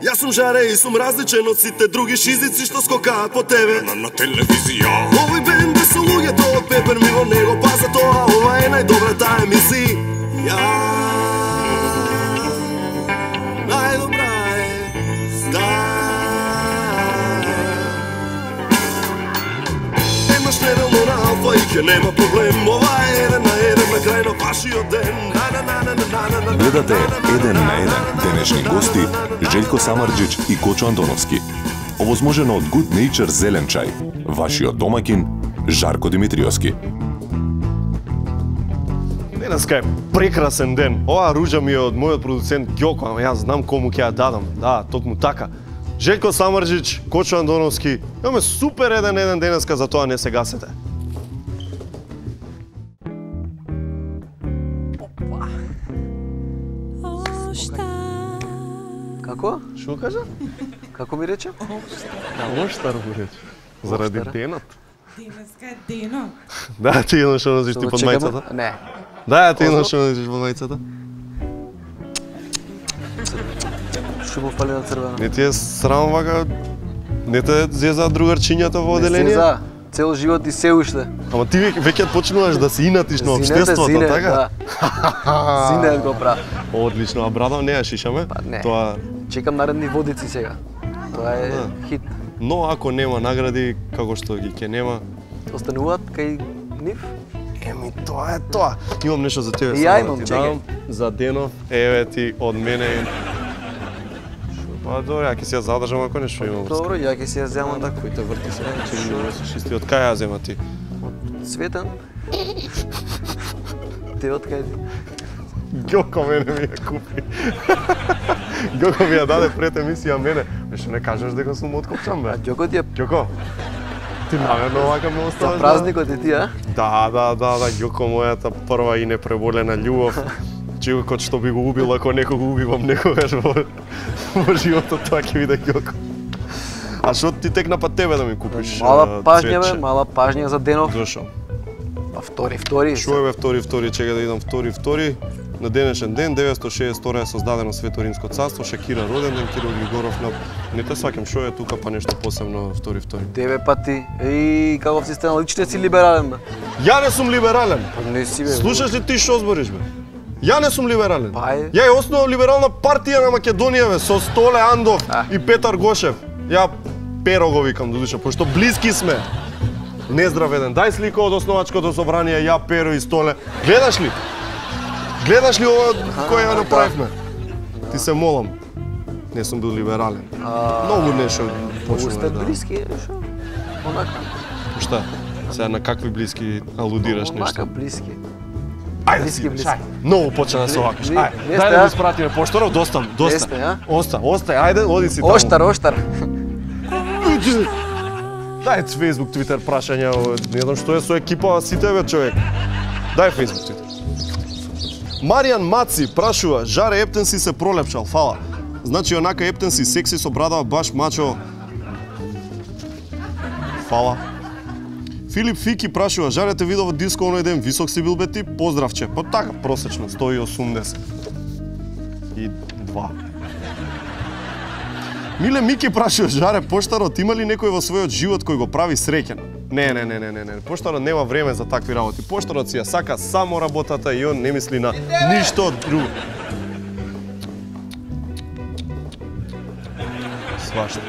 Јас сум жаре и сум различен од сите други шизици што скокаат по тебе на телевизија. Овој бенд е со луѓето од Пепер ми во него, па за тоа ова е најдобрата емисија. Најдобра е Еднаш неделно на Алфа и ќе нема проблем. Ова е 1 на 1 на крај на вашиот ден. Гледате 1 на 1. Денешни гости Желјко Самарџич и Кочо Антоновски. Овозможено од Good Nature зелен чај. Вашиот домаќин Жарко Димитриевски. Денеска е прекрасен ден. Оваа руџа ми е од мојот продуцент Ѓоко, ама јас знам кому ќе ја дадам. Да, токму така. Желјко Самарџич, Кочо Антоновски. Имаме супер 1 на 1 денеска, за тоа не се гасете. Како? Што кажа? Како ми рече? Оштар го рече. Заради денот. Денеска е денот. Да, ти едно што носиш ти под мајцата? Не. Да, ти едно што носиш под мајцата? Што му фали на црвено? Не ти е срам вака? Не те зеза другарчињата во оделение? Не зеза. Цел живот и се уште. Ама ти веќе почнуваш да се инатиш на општеството, така? Зинет го прав. Одлично, а брадо не ја шишаме? Па не. Тоа... Чекам наредни водици сега. Тоа е хит. Но ако нема награди, како што ги ќе нема... Остануваат кај нив? Еми, тоа е тоа. Имам нешто за тебе. И ја имам, чекај. За денов, еве ти од мене. Па добро, ја ќе си ја задржам ако нешто имам. Добро, ја ќе си ја земам така. Кој те врти се? Чисти, од кај ја зема ти? Од Цветан. Те од кај ти? Ѓоко мене ми ја купи. Ѓоко ми ја даде пред емисија мене. Што не кажеш дека сум откопчан, бе? А Ѓоко ти е... Ѓоко, ти намерно овака ме оставаш? За празникот и ти, а? Да, Ѓоко мојата прва и непреболена љубов. Човекот што би го убил ако некого убивам некогаш во животот, тоа ќе биде Ѓоко. А што ти текна па тебе да ми купиш? Мала пажња, бе, мала пажња за денов. Зошо? Па втори. Шо е бе втори, чека да идам втори. На денешен ден, 962 е создадено Свето Римско царство, Шакира роден ден, Кирил Григоров на... Не те сваќам, шо е тука па нешто посебно втори. 9 пати. И каков си станал, лично си либерален, бе. Ја не сум либерален. Па не си, бе. Слушаш ли ти што збориш, бе? Ја не сум либерален. Па е. Ја е основа либерална партија на Македонија, бе, со Столе Андов и Петар Гошев. Ја Перо го викам, додуша, пошто блиски сме. Нездрав еден. Дај слика од основачкото собрание, ја, Перо и Столе. Гледаш ли? Гледаш ли ова кој ја направивме? Ти се молам. Не сум бил либерален. Многу нешто почнува. Сте блиски, шо? Онака. Шта? Сега на какви блиски алудираш нешто? Онака блиски. Ајде Блиски, си, блиски. Многу почна да се овакаш. Ајде, не дај сте, да а? ги спратиме Пошторов, доста. Не сте, а? Остай, ајде, оди си таму. Оштар. Дај Facebook, Twitter прашања, не знам што е со екипа сите бе човек. Дај Facebook, Twitter. Маријан Маци прашува, Жаре Ептенси се пролепшал, фала. Значи онака Ептенси секси со брадава баш мачо. Фала. Филип Фики прашува, Жаре те видов во диско оној ден, висок си бил бе ти, поздравче. Па така, просечно, 180. И 2. Миле Мики прашува, Жаре, Поштарот има ли некој во својот живот кој го прави среќен? Не. Поштарот нема време за такви работи. Поштарот си ја сака само работата и он не мисли на ништо друго. Свашта.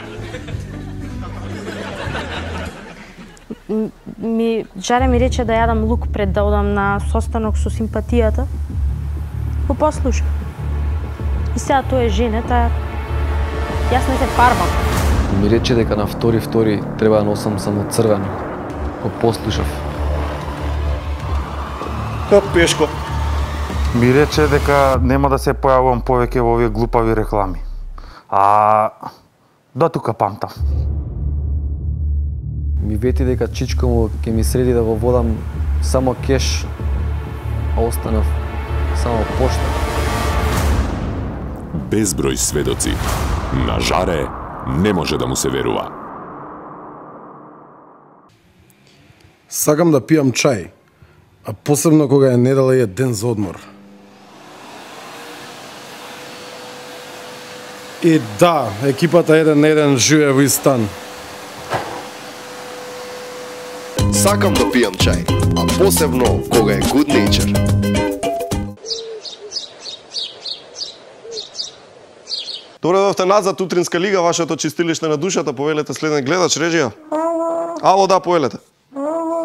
Жаре ми рече да јадам лук пред да одам на состанок со симпатијата. Го послушав. И сега тој е женета, јас не се фарбам. Ми рече дека на втори треба да носам само црвено. Го послушав. Пешко. Ми рече дека нема да се појавувам повеќе во овие глупави реклами. До тука памтам. Ми вети дека чичко му ќе ми среди да го водам само кеш, а останав само пошта. Безброј сведоци. На Жаре не може да му се верува. Сакам да пијам чај, а посебно кога е недела и е ден за одмор. И да, екипата 1-1 живее во ист стан. Сакам да пијам чај, а посебно кога е good nature. Добре дојдовте назад, Утринска лига, вашето чистилиште на душата, повелете следен гледач, режија. Ало, да, повелете.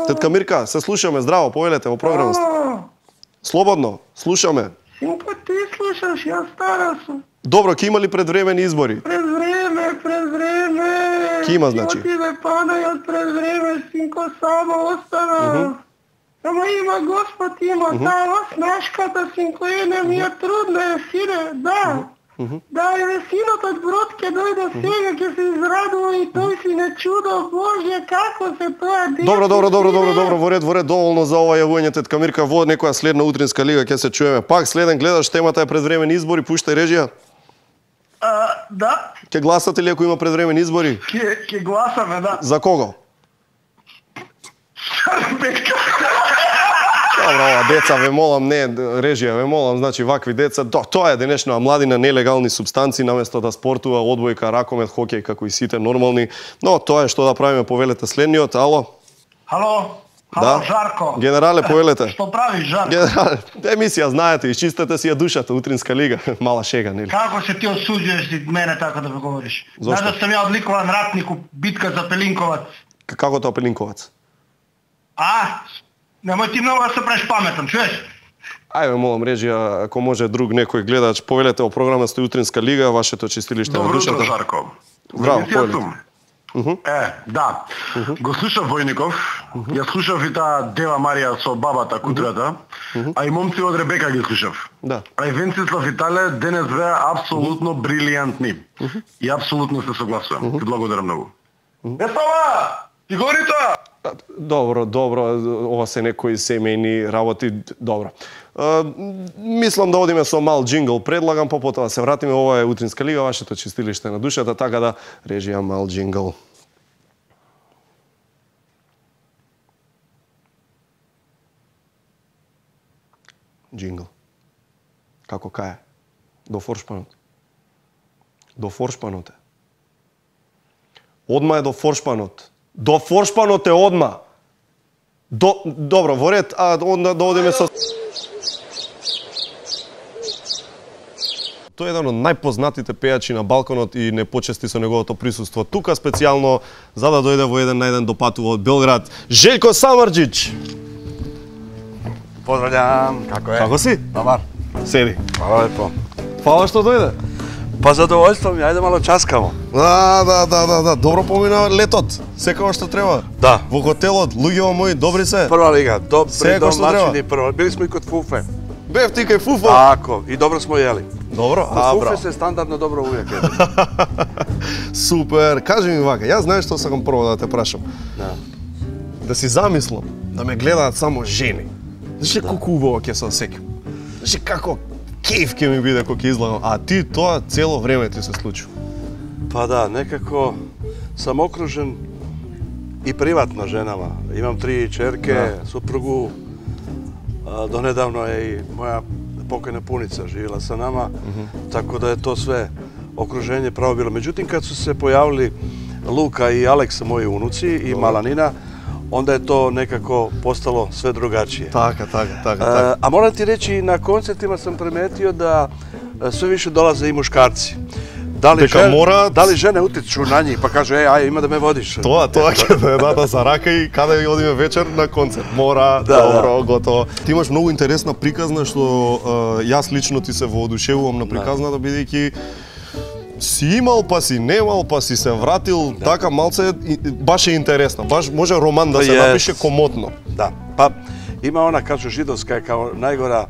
Тетка Мирка, се слушаме, здраво, повелете во програмата. Слободно, слушаме. Синко, ти слушаш, јас стара сум. Добро, ке има ли предвремени избори? Пред време. Ке има, значи? Отиде пана, јас пред време, синко, само остана. Ама има Господ, има. Таа снашката, синко, не ми е трудна, е сине, да. Да, и синотот брод ке дојде сега, ке се израдува и тој си не чудо, Боже, како се тоа деси. Добро, во ред, доволно за ова јавување, тетка Мирка, во некоја следна Утринска лига ќе се чуеме. Пак следен гледаш, темата е предвремени избори, пуштај режија. Да. Ке гласате ли ако има предвремени избори? Ке гласаме, да. За кого? Шарбетка. Добро, ова деца, ве молам, не, режија, ве молам, значи вакви деца, тоа е денешна младина, нелегални супстанци, наместо да спортува одбојка, ракомет, хокеј, како и сите нормални, но тоа е што да правиме, повелете следниот, ало? Хало, Да. Жарко. Генерале, повелете. Што правиш, Жарко? Генерале, емисија, знаете, изчистете си ја душата, Утринска лига, мала шега, нели? Како се ти осуѓуваш ти мене така да ме говориш? Зошто? Знаеш да сум ја одликован ратник у битка за Пелинковац. Како тоа Пелинковац? Немој ти многу да се правиш паметен, чуеш? Ајде, молам, режија, ако може друг некој гледач, повелете во програма стои Утринска лига, вашето чистилиште на Добро душата. утро, Жарко. Здраво, Емисија повелете. сум. Да. Го слушав Војников, ја слушав и таа Дева Марија со бабата кутрата, а и момци од Ребека ги слушав. Да. А и Венцислав и Тале денес беа апсолутно брилијантни. И апсолутно се согласувам. Ти благодарам многу. Есова! Ти гори тоа! Добро, ова се некои семејни работи, добро. Мислам да одиме со мал джингл, предлагам, потоа се вратиме, ова е Утринска лига, вашето чистилиште на душата, така да режија мал джингл. Джингл. Како кај? До форшпанот. До форшпанот е. Одма е до форшпанот. До форшпанот е одма. Добро, во ред, да одиме со... Тој е еден од најпознатите пејачи на балконот и не почести со неговото присуство тука, специјално за да дојде во 1-1 допатува од Белград. Желјко Самарџич! Поздравljam, kako je? Како си? Dobar. Седи. Hvala lepo. Фала што дојде. Pa zadovoljstvo mi, ajde malo časkamo. Да. Добро помина летот. Секако што треба. Да. Во хотелот, луѓето мои, добри се. Prva liga, dobri Sve što domaćini prvo. Bili smo i kod Fufe. Бев ти кај Фуфо. Tako, i dobro smo jeli. Добро, Kod браво. Fufe se standardno dobro uvijek jede. Супер. Кажи ми вака, јас знаеш што сакам прво да те прашам. Da. Да си замислам да ме гледаат само жени. Знаеш колку убаво ќе се осеќам. Знаеш како кејф ќе ми биде кога ќе излагам, а ти тоа цело време ти се случува. Pa da, nekako sam okružen i privatno ženama. Imam 3 čerke, suprugu. Donedavno je i moja pokojna punica živjela sa nama, tako da je to sve okruženje pravo bilo. Međutim, kad su se pojavili Luka i Aleks, moji unuci, i Malanina, onda je to nekako postalo sve drugačije. Така. A moram ti reći, na koncertima sam primetio da sve više dolaze i muškarci. Da li žene utiču na njih pa kažu, aj, ima da me vodiš? Тоа ќе да дадат за рака и каде одиме вечер на концерт. Мора, добро, готово. Ти имаш многу интересна приказна што јас лично ти се воодушевувам на приказната, бидејќи си имал, па си немал, па си се вратил, така малце, баш е интересна, баш може роман да се напише комотно. Da, pa ima ona, kažu, židovska je kao najgora,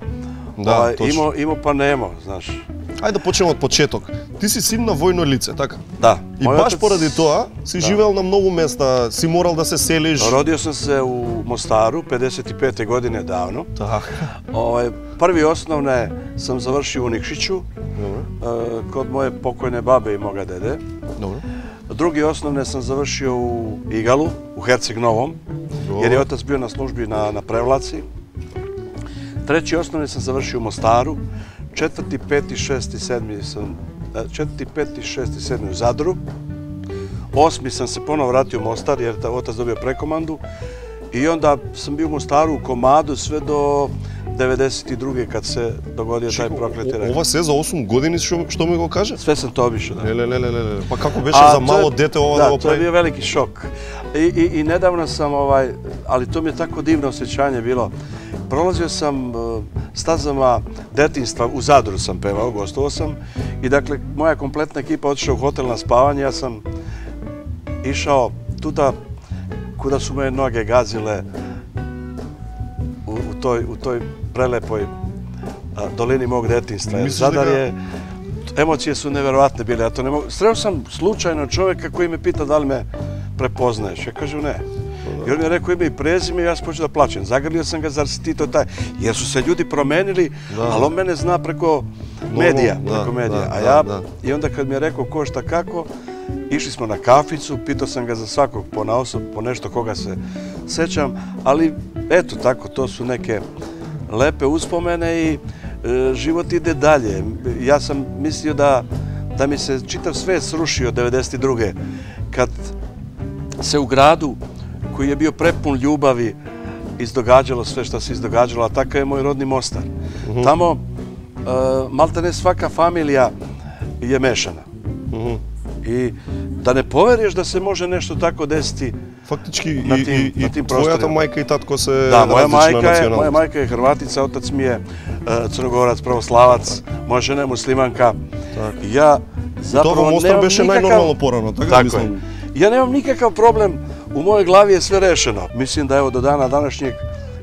imo pa nemo, znaš. Ајде да почнеме од почеток. Ти си син на војно лице, така? Да. И баш поради тоа си живеел на многу места, си морал да се селиш. Rodio sam se u Mostaru, 55. godine davno. Така. Prvi osnovne sam završio u Nikšiću, kod moje pokojne babe i moga dede. Dobro. Drugi osnovne sam završio u Igalu, u Herceg Novom, jer je otac bio na službi na Prevlaci. Treći osnovne sam završio u Mostaru. 4., 5., 6. i 7. sam 4., 5., 6., 7. u Zadru. 8. sam se ponovo vratio u Mostar jer je otac dobio prekomandu. I onda sam bio u Mostaru u komadu sve do 92. kad se dogodio taj prokleti red. Ова се за 8 години што ми го каже? Sve sam to obišao, da. Леле. Па како беше за мало дете ова да го прави? Da, to je bio veliki šok. I nedavno sam, ali to mi je tako divno osjećanje bilo. Prolazio sam stazama detinjstva, u Zadru sam pevao, gostovao sam. I dakle, moja kompletna ekipa otišla u hotel na spavanje. Ja sam išao tuda kuda su moje noge gazile u toj prelepoj dolini mog detinjstva. Zadar je, emocije su neverovatne bile, ja to ne mogu. Sreo sam slučajno čovjeka koji me pita da li me prepoznaješ. Ja kažem ne. I on mi je rekao ime i prezime i ja sam počeo da plačem. Zagrlio sam ga, zar si ti to taj? Jer su se ljudi promenili, ali on mene zna preko medija. I onda kad mi je rekao ko šta kako, išli smo na kaficu, pitao sam ga za svakog ponaosob, po nešto koga se sećam, ali eto tako, to su neke lepe uspomene i život ide dalje. Ja sam mislio da mi se čitav svet srušio 92. kad se u gradu koji je bio prepun ljubavi izdogađalo sve što se izdogađalo, a takav je moj rodni Mostar. Tamo maltene svaka familija je mešana. I da ne poveruješ da se može nešto tako desiti faktički na tim prostorima. Твојата мајка и татко се различна националност. Moja majka je Hrvatica, otac mi je Crnogorac, pravoslavac, moja žena je muslimanka. Ja zapravo Mostar беше најнормално порано, така мислам. Ja nemam nikakav problem, u mojoj glavi je sve rešeno. Mislim da evo do dana današnjeg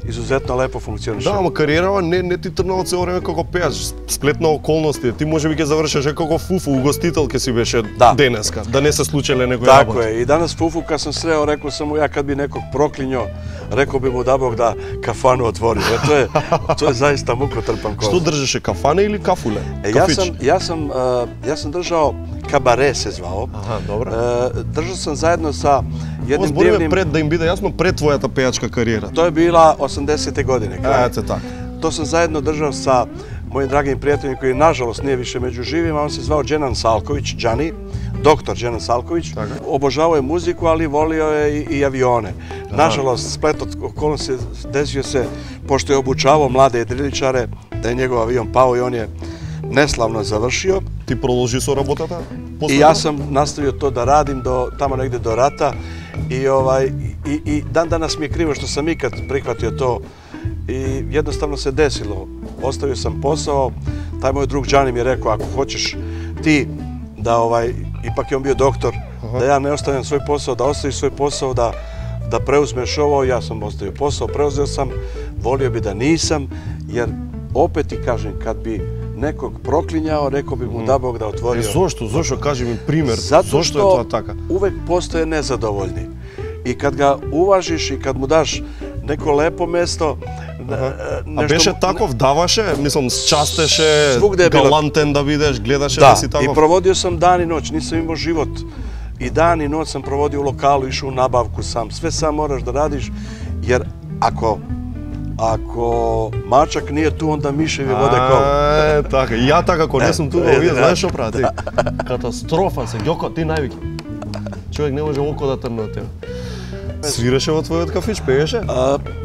izuzetno lepo funkcioniše. Да, ама кариерава не ти тргнала цело време како пејач, сплет на околности. Ти можеби ќе завршиш како Фуфу, угостител ќе си беше денеска, да не се случиле некои работи. Tako je, i danas Fufu kad sam sreo, rekao sam mu ja kad bi nekog proklinjao, rekao bi mu da Bog da kafanu otvori. To je zaista mukotrpan koz. Što držеше, kafane ili kafule? Ja sam držao Kabare se zvao. Aha, dobro. Držao sam zajedno sa jednim divnim... Pred, da im bide jasno, pred tvojata pejačka karijera. To je bila 80. godine. Tako. To sam zajedno držao sa mojim dragim prijateljima koji nažalost nije više među živima. On se zvao Dženan Salković, Džani, doktor Dženan Salković. Obožavao je muziku, ali volio je i avione. Nažalost, splet okolnosti desio se, pošto je obučavao mlade jedriličare, da je njegov avion pao i on je neslavno završio. Ti proloži sa работата? I ja sam nastavio to da radim tamo negde do rata i dan danas mi je krivo što sam ikad prihvatio to i jednostavno se desilo. Ostavio sam posao, taj moj drug Džani mi je rekao ako hoćeš ti da ipak je on bio doktor, da ja ne ostavljam svoj posao, da ostaviš svoj posao, da preuzmeš ovo, ja sam ostavio posao, preuzeo sam, volio bi da nisam, jer opet ti kažem, kad bi nekog proklinjao, rekao bi mu da Bog da otvorio. Zašto? Kaži mi primjer. Zato što uvek postoje nezadovoljni. I kad ga uvažiš i kad mu daš neko lepo mesto... A беше таков, даваше, мислам, счастеше, галантен да бидеш, гледаше да си таков? Да, и проводио sam dan i noć, nisam imao život. I dan i noć sam provodio u lokalu, išao u nabavku sam. Sve sam moraš da radiš, jer ako mačak nije tu, onda miševi vode kolo. Така, и ја така, ако не сум тука, вие знаеш што правите? Катастрофа се, Ѓоко, ти највеќе. Човек не може око да трне од тебе. Свираше во твојот кафич, пееше?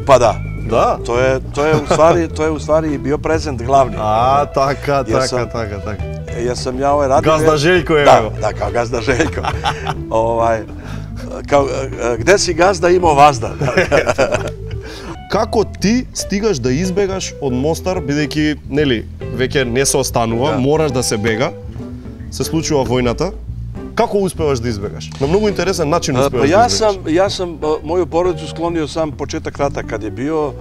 Па да. Да? To je u stvari bio prezent glavni. A, така. Ja sam ja radio... Gazda Željko je. Da, kao Gazda Željko. Gde si gazda, imao vazda. Како ти стигаш да избегаш од Мостар, бидејќи, нели, веќе не се останува, мораш да се бега, се случува војната, како успеваш да избегаш? На многу интересен начин успеваш да избегаш. Ja sam moju porodicu sklonio sam početak rata kad je bio,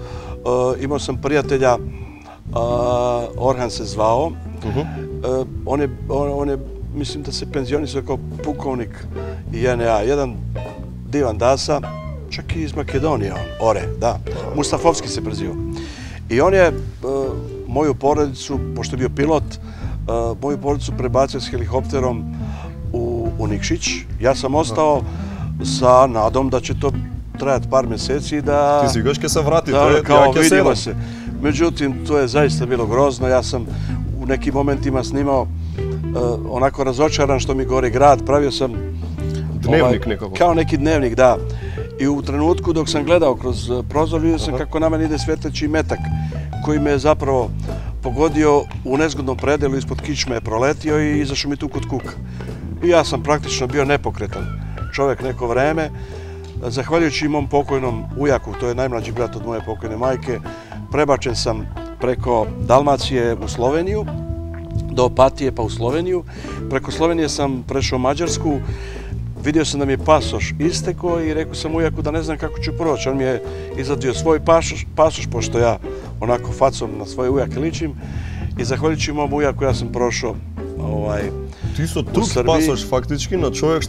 imao sam prijatelja, Orhan se zvao, on je, mislim da se penzionisao kao pukovnik JNA, jedan divan dasa, čak i iz Makedonije, Ore, da, Mustafovski se prezivao. I on je moju porodicu, pošto je bio pilot, moju porodicu prebacio s helikopterom u Nikšić. Ja sam ostao sa nadom da će to trajati par meseci i da... Ti si gaš ke se vrati, to je kao vidimo se. Međutim, to je zaista bilo grozno. Ja sam u nekim momentima snimao onako razočaran što mi gori grad, pravio sam dnevnik nekako. Kao neki dnevnik, da. I u trenutku dok sam gledao kroz prozor, vidio sam kako na mene ide svetleći metak koji me je zapravo pogodio u nezgodnom predelu, ispod kičme je proletio i izašao mi tu kod kuka. I ja sam praktično bio nepokretan čovjek neko vreme. Zahvaljujući mom pokojnom ujaku, to je najmlađi brat od moje pokojne majke, prebačen sam preko Dalmacije u Sloveniju, do Opatije pa u Sloveniju. Preko Slovenije sam prešao u Mađarsku, vidio sam da mi je pasoš istekao i rekao sam ujaku da ne znam kako ću proći. On mi je izvadio svoj pasoš, pošto ja onako facom na svoje ujake ličim. I zahvaljujući mom ujaku ja sam prošao Ti su tu pasoš faktički na čovjek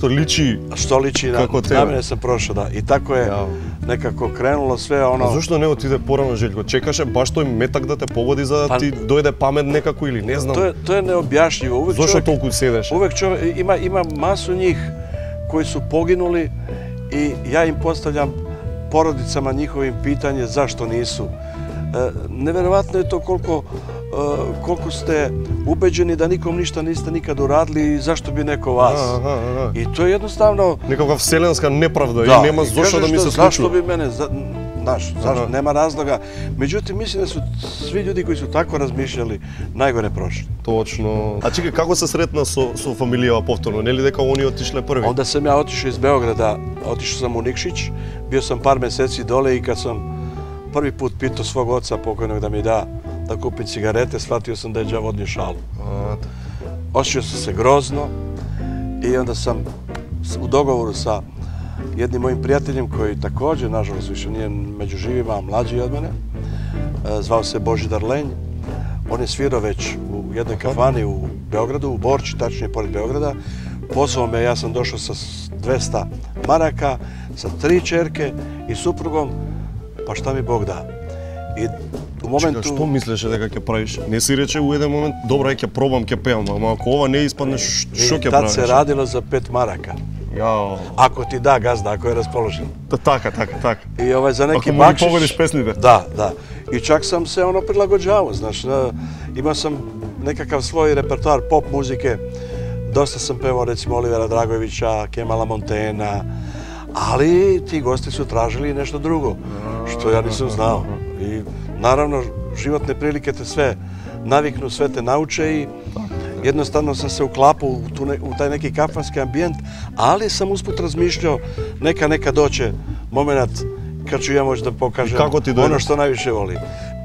što liči kako tebe. Na mene sam prošao, da. I tako je nekako krenulo sve ono... A zašto ne отиде порано, Željko? Čekаше baš тој метак да те погоди за да ти дојде памет некако или не знам? To je neobjašnjivo. Zašto толку седеше? Uvek čovjek, ima masu njih koji su poginuli i ja im postavljam porodicama njihovim pitanje zašto nisu. Neverovatno je to koliko ste ubeđeni da nikom ništa niste nikad uradili i zašto bi neko vas. I to je jednostavno... Nekakva vselenska nepravda i nema zašto da mi se slučilo. Zašto bi mene, znaš, nema razloga. Međutim, mislim da su svi ljudi koji su tako razmišljali najgore prošli. Točno. A čekaj, kako se sretna со фамилија повторно? Нели дека они отишле први? Onda sam ja otišao iz Beograda, otišao sam u Nikšić, bio sam par meseci dole i kad sam prvi put pitao svog oca pokojnog da mi da kupim cigarete, shvatio sam da je đavo odnio šalu. Osjećao sam se grozno i onda sam u dogovoru sa jednim mojim prijateljem koji također, nažalost, više nije među živima, a mlađi je od mene, zvao se Božidar Lenj. On je svirao već u jednoj kafani u Beogradu, u Borči, tačnije pored Beograda. Pozvao me, ja sam došao sa 200 maraka, sa 3 čerke i suprugom, pa šta mi Bog da. I u momentu... Што мислеше дека ќе правиш? Не си рече у еден момент, добра, ќе пробам, ќе пеам, ама ако ова не испадне, што ќе правиш? Tad se radilo za 5 maraka. Ako ti da gazda, ako je raspoložen. Така. I za neki bakšiš... Ako mu gi pogodiš pesните. Da. I čak sam se prilagođavao, znaš. Imao sam nekakav svoj repertoar pop muzike. Dosta sam pevao, recimo, Olivera Dragojevića, Kemala Montena, ali ti gosti su tražili nešto drugo, što ja nisam znao. I naravno, životne prilike te sve naviknu, sve te nauče i jednostavno sam se uklapao u taj neki kafanski ambijent, ali sam usput razmišljao neka doće moment kad ću ja moći da pokažem ono što najviše volim.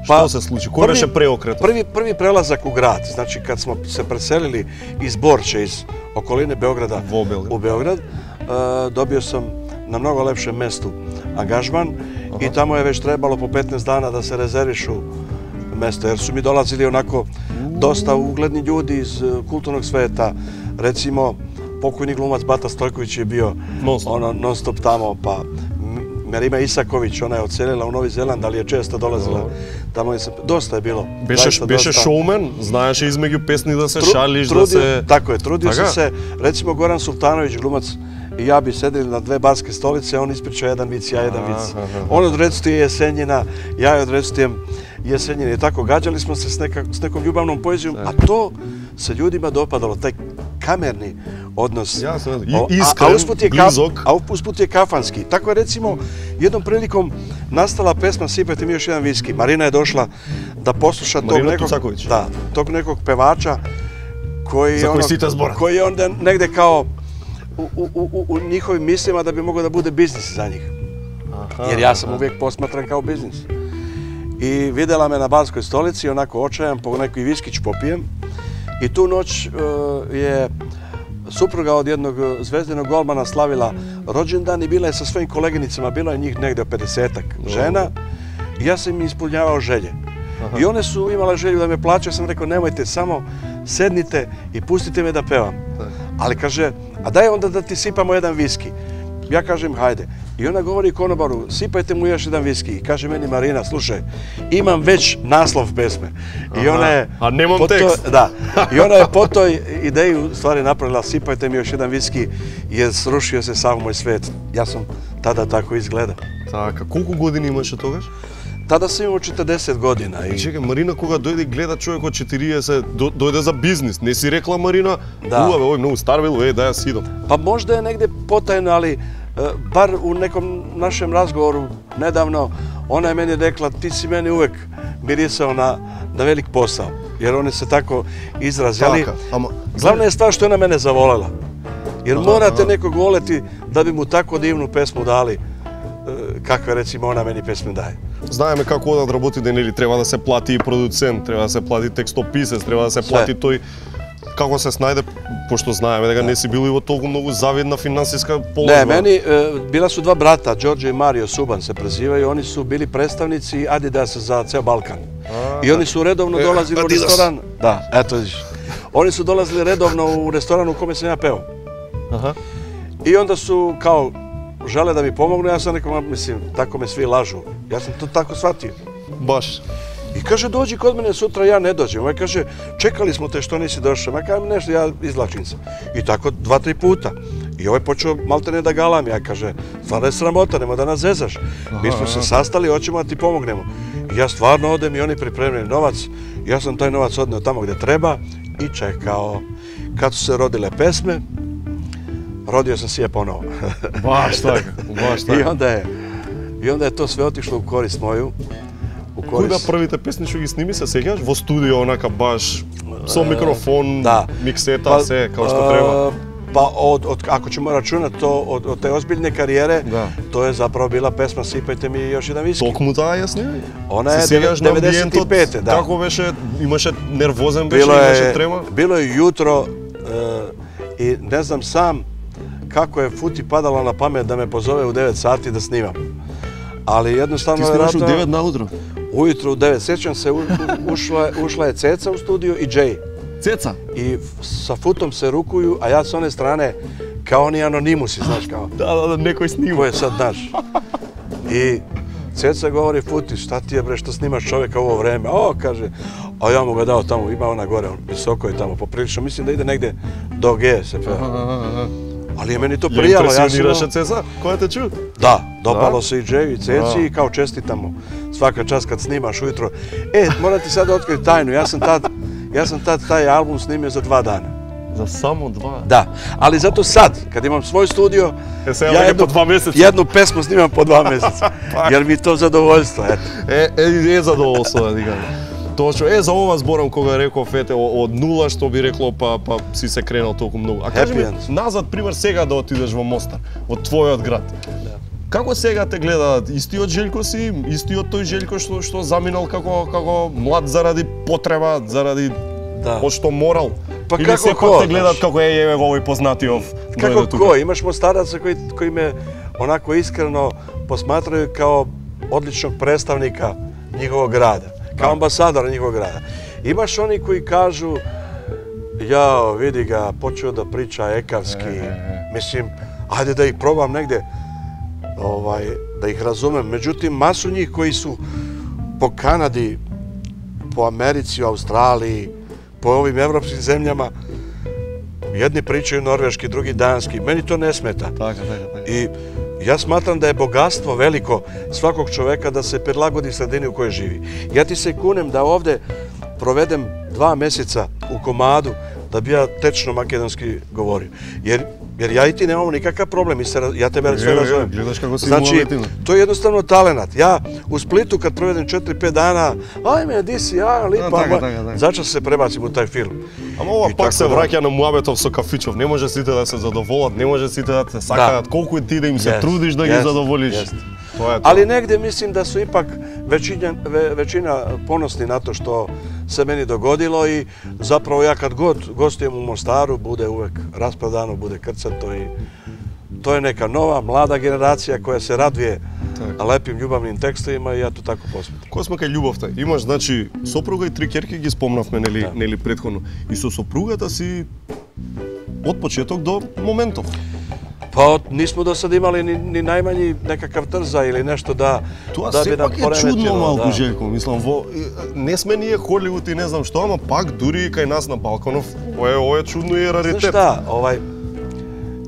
Što se sluči? Koji беше preokret? Prvi prelazak u grad, znači kad smo se preselili iz Borče, iz okoline Beograda u Beograd, dobio sam na mnogo lepšem mestu angažman i tamo je već trebalo po 15 dana da se rezervišu mesta, jer su mi dolazili onako dosta ugledni ljudi iz kulturnog sveta. Recimo, pokojni glumac Bata Stojković je bio non stop tamo, pa Merima Isaković, ona je odselila u Novi Zeland, ali je često dolazila. Dosta je bilo. Беше шоумен, знаеше измеѓу песни да се шалиш, да се... Tako je, trudio sam se. Recimo, Goran Sultanović, glumac, i ja bi sedeli na 2 barske stolice, on ispričao jedan vic, ja jedan vic. On odrecituje Jesenjina, ja odrecitujem Jesenjina. I tako, gađali smo se s nekom ljubavnom poezijom, a to se ljudima dopadalo, taj kamerni odnos. Iskren, blizok. A usput je kafanski. Tako je, recimo, jednom prilikom nastala pesma Sipajte mi još jedan viski. Marina je došla da posluša tog nekog pevača koji je onda negde kao u njihovim mislima da bi mogao da bude biznis za njih. Jer ja sam uvijek posmatran kao biznis. I videla me na barskoj stolici, onako očajan, po neki viskić popijem. I tu noć je supruga od jednog zvezdinog golmana slavila rođendan i bila je sa svojim koleginicama, bilo je njih negde 50-ak žena i ja sam im ispunjavao želje. I one su imale želju da me plaćaju, ja sam rekao nemojte, samo sednite i pustite me da pevam. Ali kaže, a daj onda da ti sipamo jedan viski. Ja kažem, hajde. I ona govori konobaru, sipajte mu još jedan viski. I kaže meni Marina, slušaj, imam već naslov pesme. A nemam tekst. Da. I ona je po toj ideji u stvari napravila, sipajte mi još jedan viski, jer srušio se sav moj svet. Ja sam tada tako izgledao. Така, колку години имаше тогаш? Tada sam imao 40 godina. Чекай, Марина кога дојде и гледа човек од 40, дојде за бизнис. Не си рекла Марина, убаве, овој многу стар бил, да ја си идам. Pa možda je negde potajno, ali bar u nekom našem razgovoru nedavno, ona je meni rekla, ti si meni uvek mirisao na velik posao. Jer one se tako izrazili. Glavna je stvar što je ona mene zavolela. Jer morate nekog voleti da bi mu tako divnu pesmu dali, kakve recimo ona meni pesme daje. Знаеме како одат работите, нели треба да се плати и продуцент, треба да се плати текстописец, треба да се плати тој како се снајде, пошто знаеме дека не си бил и во толку многу завидна финансиска положба. Ne, meni bila su dva brata, Đorđe i Mario Suban se prezivaju, oni su bili predstavnici Adidasa za ceo Balkan. I oni su redovno dolazili u restoran. Da, eto vidiš. Oni su dolazili redovno u restoran u kome sam ja peo. I onda su kao žele da mi pomognu, ja sam rekao, mislim, tako me svi lažu. Ja sam to tako shvatio. Baš. I kaže, dođi kod mene sutra, ja ne dođem. Ovaj kaže, čekali smo te što nisi došao. Ma kažem nešto, ja izvlačim se. I tako 2-3 puta. I ovaj počeo maltene da galam. Ja kaže, stvarno je sramota, nemoj da nas zezaš. Mi smo se sastali, hoćemo da ti pomognemo. I ja stvarno odem i oni pripremljaju novac. Ja sam taj novac odneo tamo gdje treba i čekao. Kad su se rodile pesme, rodio sam sije ponovo. Baš tako, baš tako. I onda je to sve otišlo u korist moju. Кои беа првите песни што ги сними, се сеќаш? Во студио, онака баш, со микрофон, миксета, се, како што треба? Pa ako ćemo računati to od te ozbiljne karijere, to je zapravo bila pesma Sipajte mi još jedan viski. Толку таа ја сними? Ona je 95. Da. Како беше, имаше нервозен беше, имаше трема? Bilo je jutro i ne znam sam kako je Futi padalo na pamet da me pozove u 9 sati da snimam. Ali jednostavno... Ti snimaš u 9 na utro? Ujutro u 9. Sjećam se, ušla je Ceca u studiju i Jay. Ceca? I sa Futom se rukuju, a ja s one strane kao oni anonimusi, znaš kao. Da, nekoj snima. Ko je sad naš. I Ceca govori, Futi, šta ti je bre što snimaš čovjeka u ovo vreme? O, kaže, a ja mu ga dao tamo, ima ona gore, visoko je tamo, poprilično, mislim da ide negde do G se peva. Ali je meni to prijalo. Impresioniraše Ceca? Koja te ču? Da, dopalo se i Džeju i Ceci i kao čestitamo svaka čast kad snimaš ujutro. Moram ti sad otkriti tajnu, ja sam tad taj album snimio za 2 dana. Za samo 2? Da, ali zato sad, kad imam svoj studio, ja jednu pesmu snimam po 2 meseca. Jer mi je to zadovoljstvo, eto. Zadovoljstvo, da digam. Точно. За ова зборам кога реков од нула што би рекло па си се кренал толку многу. А кажи ми назад пример сега да отидеш во Мостар, во твојот град. Како сега те гледаат? Истиот Желјко си, истиот тој Желјко што заминал како млад заради потреба, заради што морал? Па или сепак те гледаат како еве овој познатиов дојде тука? Како имаш мостараца кои ме онако искрено посматрају као одличnog представника njihovog grada. Kao ambasador njihovog grada. Imaš oni koji kažu, ja vidi ga, počeo da priča ekavski, mislim, ajde da ih probam negde, da ih razumem. Međutim, masu njih koji su po Kanadi, po Americi, u Australiji, po ovim evropskim zemljama, jedni pričaju norveški, drugi danski. Meni to ne smeta. I ja smatram da je bogatstvo veliko svakog čoveka da se prilagodi sredini u kojoj živi. Ja ti se kunem da ovde provedem 2 meseca u komadu da bi ja tečno makedonski govorio. Jer ja i ti nemamo nikakav problem, ja tebe sve razumem. Znači, to je jednostavno talenat. Ja u Splitu kad provedem 4-5 dana, ajme, di si, lipa, začas se prebacim u taj film. Ама ова пак се враќа на муабетов со кафичов. Не може сите да се задоволат, не може сите да те сакаат, колку ти да им се трудиш да ги задоволиш. Ali negde mislim da su ipak većina ponosni na to što se meni dogodilo i zapravo ja kad god gostujem u Mostaru bude uvek rasprodano, bude krcato i to je neka nova, mlada generacija koja se raduje lepim ljubavnim tekstovima i ja to tako posmetam. Кој сме кај љубовта? Имаш, значи, сопруга и 3 ќерки ги спомнавме, нели претходно. И со сопругата си од почеток до моментов. Pa nismo do sad imali ni najmanji nekakav trza ili nešto da bi nam poremetilo. Тоа сепак е чудно малку, Желјко. Мислам, не сме ние Холивуд и не знам што, ама пак дури и кај нас на Балканов, ова е чудно и раритет. Знаš šta,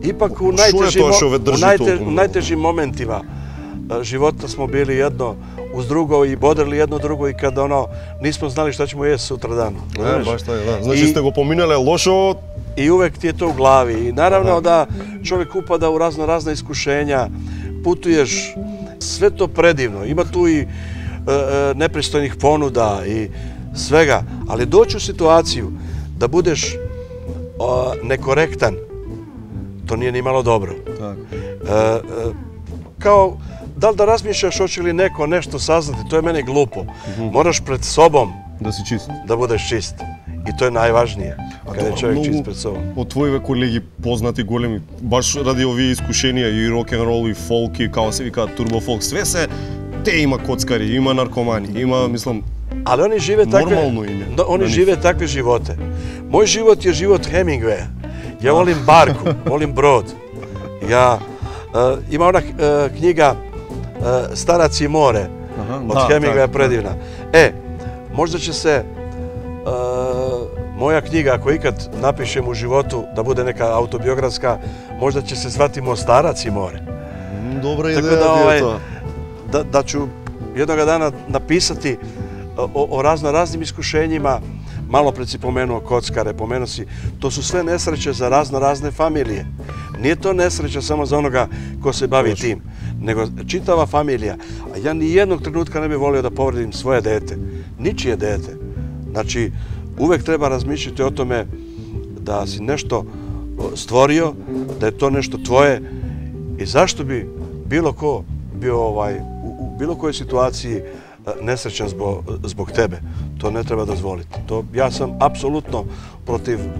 ipak u najtežim momentima života smo bili jedno uz drugo i bodrili jedno drugo i kad nismo znali šta ćemo jesti sutra dan. Baš tako, da. Znači ste го поминале лошо i uvek ti je to u glavi. I naravno da čovjek upada u razna iskušenja, putuješ, sve to predivno. Ima tu i nepristojnih ponuda i svega, ali doći u situaciju da budeš nekorektan, to nije ni malo dobro. Kao, da li da razmišljaš hoće li neko nešto saznati, to je meni glupo. Moraš pred sobom da si čist, da budeš čist. I to je najvažnije, kada je čovjek čist pred sobom. Од твоиве колеги познати големи, баш ради овие искушенија и рок-н-рол и фолк и као се викаат турбо фолк, све се те има коцкари, има наркомани, има, мислам, ali oni žive takve živote. Moj život je život Hemingwaya. Ja volim barku, volim brod. Ima ona knjiga Starac i more od Hemingwaya predivna. Možda će se moja knjiga, ako ikad napišem u životu da bude neka autobiografska, možda će se zvati Mostarac i more. Dobra ideja je to. Da ću jednoga dana napisati o raznim iskušenjima. Malo pred si pomenuo kockare, pomenuo si, to su sve nesreće za razne familije. Nije to nesreća samo za onoga ko se bavi tim, nego čitava familija. A ja ni jednog trenutka ne bih volio da povredim svoje dete, ničije dete. Znači, uvek treba razmišljati o tome da si nešto stvorio, da je to nešto tvoje i zašto bi bilo ko bio u bilo kojoj situaciji nesrećan zbog tebe. To ne treba dozvoliti. Ja sam apsolutno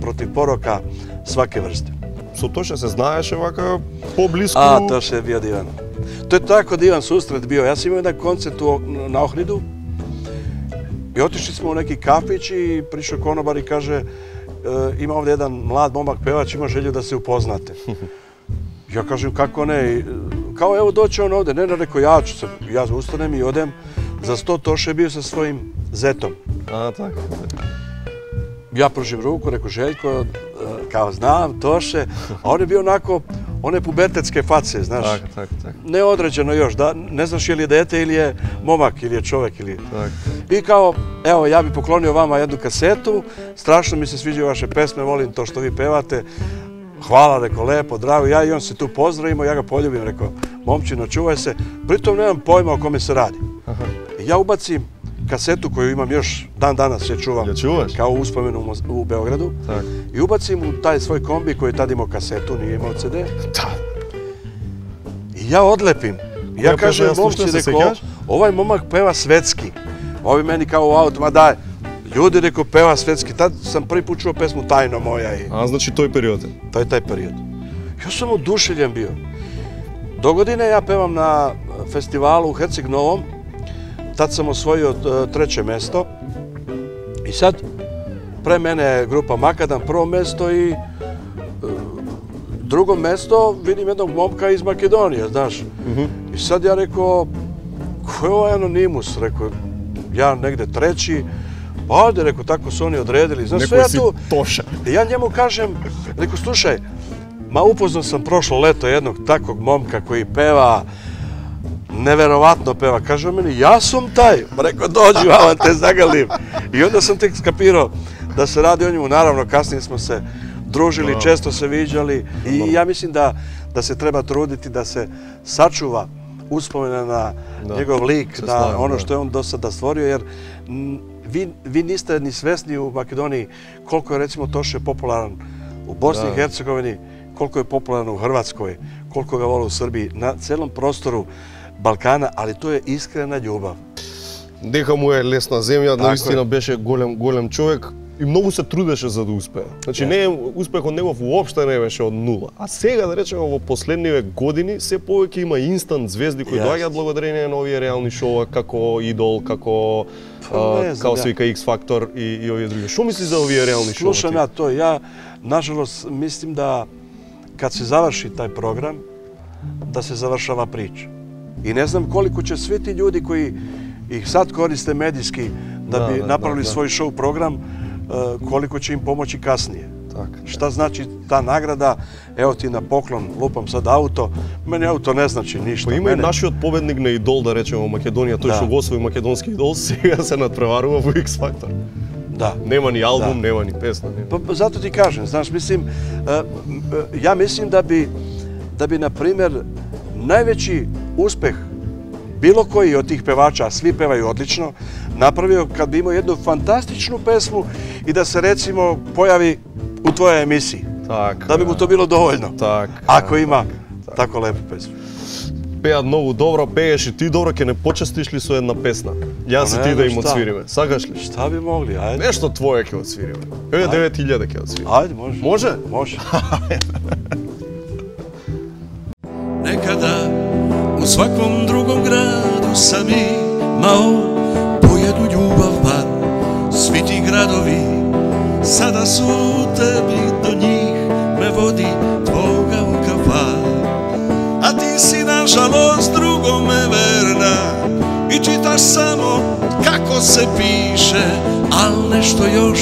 protiv poroka svake vrste. Со Тоше се знаеше вака поблиску? Тоше je bio divan. To je tako divan susret bio. Ja sam imao jedan koncert na Ohridu i otišli smo u neki kafić i prišao konobar i kaže ima ovdje jedan mlad momak pevač, ima želju da se upoznate. Ja kažem kako ne, kao evo doće on ovdje, ne, rekao ja ustanem i odem za 100 Toše, bio sa svojim zetom. Tako. Ja pružim ruku, rekao Željko, kao znam Toše, a on je bio onako, one pubertetske face, znaš, neodređeno još, ne znaš je li je dete ili je momak ili je čovjek I kao, evo ja bi poklonio vama jednu kasetu, strašno mi se sviđaju vaše pesme, volim to što vi pevate, hvala, rekao, lepo, drago, ja i on se tu pozdravimo, ja ga poljubim, rekao, momčino, čuvaj se, pritom nemam pojma o kome se radi. Ja ubacim kasetu koju imam još dan danas, je čuvam, kao uspomenu u Beogradu, i ubacim u taj svoj kombi koji je tad imao kasetu, nije imao CD. I ja odlepim. Ja kažem momci, rekao, ovaj momak peva svetski. Ovi meni kao u auto, ma daj, ljudi, rekao, peva svetski. Tad sam prvi put čuo pesmu Tajno moja. A znači toj period? To je taj period. Ja sam oduševljen bio. Do godine ja pevam na festivalu u Herceg Novom. Tad sam osvojio 3. mesto. I sad, pre mene je grupa Makadam prvo mesto i drugo mesto vidim jednog momka iz Makedonije, znaš. I sad ja rekao, ko je ovaj Anonimus? Rekao, ja negde 3. Pa ovdje, rekao, tako su oni odredili. Znaš, sve ja tu... Toša. Ja njemu kažem, rekao, slušaj, ma upoznao sam prošlo leto jednog takvog momka koji peva, neverovatno peva. Kaže on meni, ja sam taj. Rekao, dođi, vama te zagalim. I onda sam tek skapirao da se radi o njemu. Naravno, kasnije smo se družili, često se viđali. I ja mislim da se treba truditi da se sačuva uspomena na njegov lik, na ono što je on do sada stvorio, jer vi niste ni svesni u Makedoniji koliko je, recimo, Toše popularan u Bosni i Hercegovini, koliko je popularan u Hrvatskoj, koliko ga vole u Srbiji, na celom prostoru Balkana, ali to je iskrena ljubav. Дека му е лесна земја, наистина беше голем човек и многу се трудеше за да успее. Значи, успехот негов уопште не беше од нула. А сега, да речеме, во последниве години, се повеќе има инстант звезди кои доаѓаат благодарение на овие реални шоуа, како Идол, како се вика X Factor и овие други. Што мислиш за овие реални шоуа? Слушам ја тоа. Ја, нажалост, мислим да kad se završi taj program, da se završava priča. I ne znam koliko će svi ti ljudi koji ih sad koriste medijski da bi napravili svoj show program, koliko će im pomoći kasnije. Šta znači ta nagrada? Evo ti na poklon, lupam sad auto. Meni auto ne znači ništa. Па има и нашиот победник на Идол, да речеме, во Македонија, тој што го освои македонски Идол, сега се надпреварува во X Factor. Да. Нема ни албум, нема ни песна. Зато ти кажем, знаеш, мислим, ја мислим да би, например, највеći успех bilo koji od tih pevača, a svi pevaju odlično, napravio kad bi imao jednu fantastičnu pesmu i da se recimo pojavi u tvojoj emisiji. Da bi mu to bilo dovoljno. Ako ima tako lepu pesmu. Пеат многу добро, пееш и ти добро, ќе не почестиш ли со една песна? Јас и ти да им отсвириме. Сакаш ли? Шта би могли, ајде. Нешто твое ќе отсвириме. 9000 ќе отсвириме. Ајде, може. Може? Може. Nekada u svakom drugom gradu sam imao po jednu ljubav bar. Svi ti gradovi sada su tebi, do njih me vodi tvoga u kafan. A ti si nažalost drugome verna i čitaš samo kako se piše, al nešto još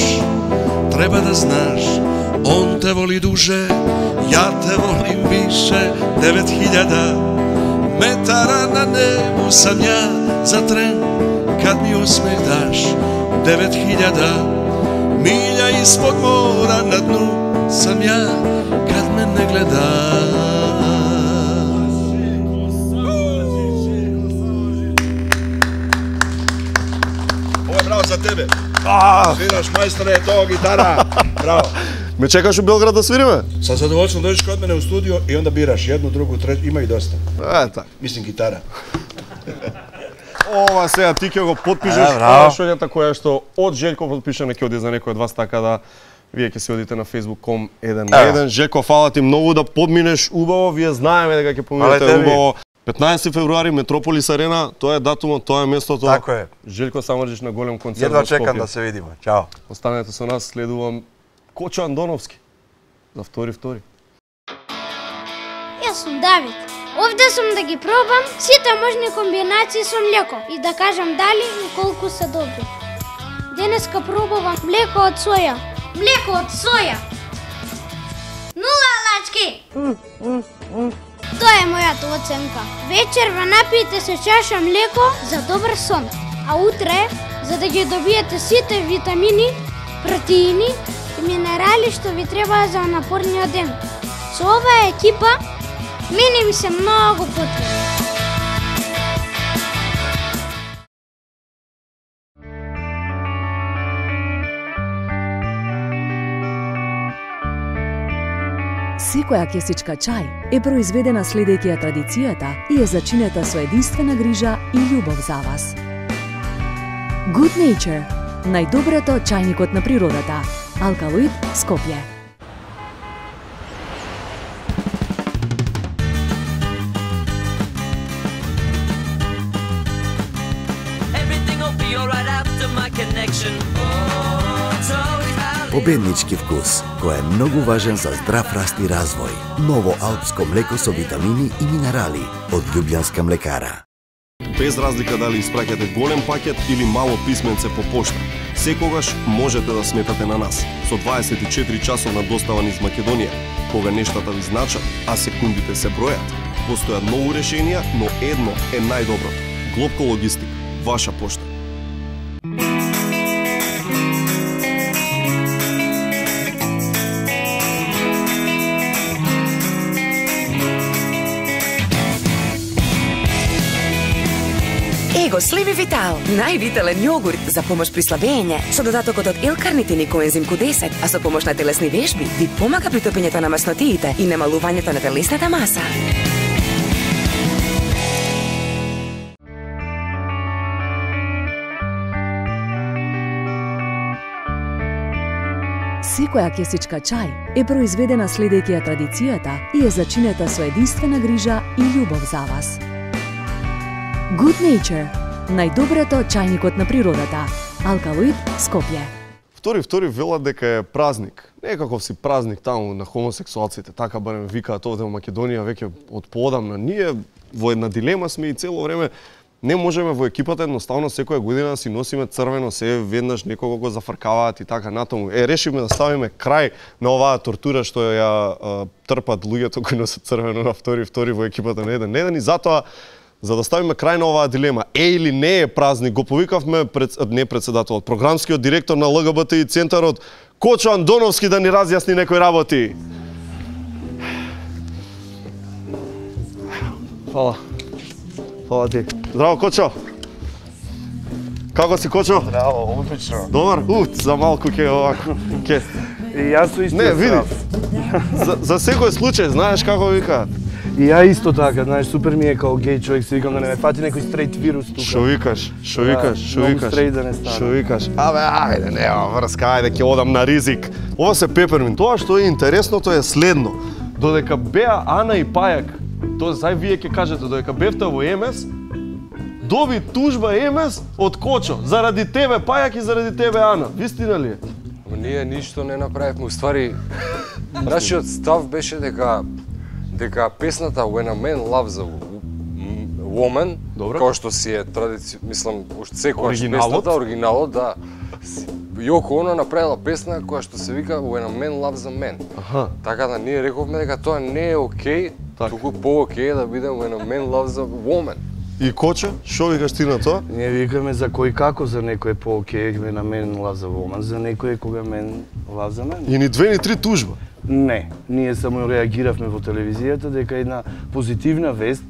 treba da znaš. On te voli duže, ja te volim više. 9000 metara na nebu sam ja za tren kad mi osmeh daš. 9000 milja ispod mora na dnu sam ja kad me ne gledaš. Ovo je bravo za tebe. Sviraš, majstore, to gitara. Bravo. Ме чекаш у Белград да свириме? Sa zadovoljstvom dođeš kod mene u studio i onda biraš jednu, drugu, treću, ima i dosta. Така. Mislim gitara. Ова сега ти ќе го потпишеш, шоѓата која што од Желко потпишане ќе оди за некој од вас, така да вие ќе се одите на Facebook.com 1 на 1. Желко, фала ти многу да подминеш убаво, вие знаеме дека ќе поминете убаво. 15 февруари, Метрополис Арена, тоа е датумот, тоа е местото. Тако е. Желко Самарџич на голем концерт Едва во Скопје. чекам да се видиме. Чао. Останете со нас, следувам Кочо Андоновски за втори. Јас сум Давид. Овде сум да ги пробам сите можни комбинации со млеко и да кажам дали и колку се добри. Денеска пробувам млеко од соја. Млеко од соја. 0 лачки. Тоа е мојата оценка. Вечерва напијте се чаша млеко за добар сон, а утре, за да ги добиете сите витамини, протеини и минерали што ви треба за напорниот ден. Со оваа екипа, мене ми се многу потребно. Секоја кесичка чај е произведена следејќи ја традицијата и е зачинета со единствена грижа и љубов за вас. Good Nature, најдоброто чајникот на природата. Алкалоид, Скопје. Победнички вкус, кој е многу важен за здрав раст и развој. Ново алпско млеко со витамини и минерали од Љубљанска млекара. Без разлика дали испраќате голем пакет или мало писменце по пошта, секогаш можете да сметате на нас. Со 24 часовна достава низ Македонија, кога нештата ви значат, а секундите се бројат. Постојат многу решенија, но едно е најдоброто. Глобко логистик, ваша пошта. Его Слими Витал, највитален јогурт за помош при слабење, со додатокот од L-карнитин и коензим Q10, а со помош на телесни вежби, ви помага при топењето на маснотиите и намалувањето на телесната маса. Секоја кесичка чај е произведена следејќи ја традицијата и е зачинета со единствена грижа и љубов за вас. Good Nature, најдоброто чајникот на природата. Алкалоид, Скопје. Втори велат дека е празник. Некаков си празник таму на хомосексуалците, така барем викаат овде во Македонија веќе од поодамна. Ние во една дилема сме и цело време не можеме во екипата едноставно секоја година да си носиме црвено, се веднаш некого го зафркаваат и така натаму. Решивме да ставиме крај на оваа тортура што ја трпат луѓето кои носат црвено на втори во екипата на еден и затоа за да ставиме крај на оваа дилема, или не е празник, го повикавме не председателот, програмскиот директор на ЛГБТИ центарот Кочо Андоновски да ни разјасни некои работи. Фала. Фала ти. Здраво, Кочо. Како си, Кочо? Здраво, одлично. Добар? За малку ќе овако. Ке. И јас су исто. Не, види. За секој случај, знаеш како викаат? И ја исто така, знаеш, супер ми е као геј човек, си викам да не ме фати некој стрейт вирус тука. Шо викаш? Многу стрейт да не стане. Шо викаш? Абе, ајде, нема врска, ајде ќе одам на ризик. Ова се пепермин. Тоа што е интересното е следно. Додека беа Ана и Пајак, тоа зај вие ќе кажете, додека бевте во ЕМС, доби тужба ЕМС од Кочо, заради тебе Пајак и заради тебе Ана. Вистина ли е? Ние ништо не направивме, уствари нашиот став беше дека песната When a Man Loves a Woman, како што си е традиција, мислам, уште секојаш песната, оригиналот, да. Јоко Оно направила песна која што се вика When a Man Loves a Man. Така да ние рековме дека тоа не е окей, туку по-окей да биде When a Man Loves a Woman. И Кочо, шо викаш ти на тоа? Ние викаме за кој како за некој е по-окей, When a Man Loves a Woman, за некој е кога мен loves a man. И ни 2 или 3 тужба? Не, ние само реагиравме во телевизијата дека една позитивна вест,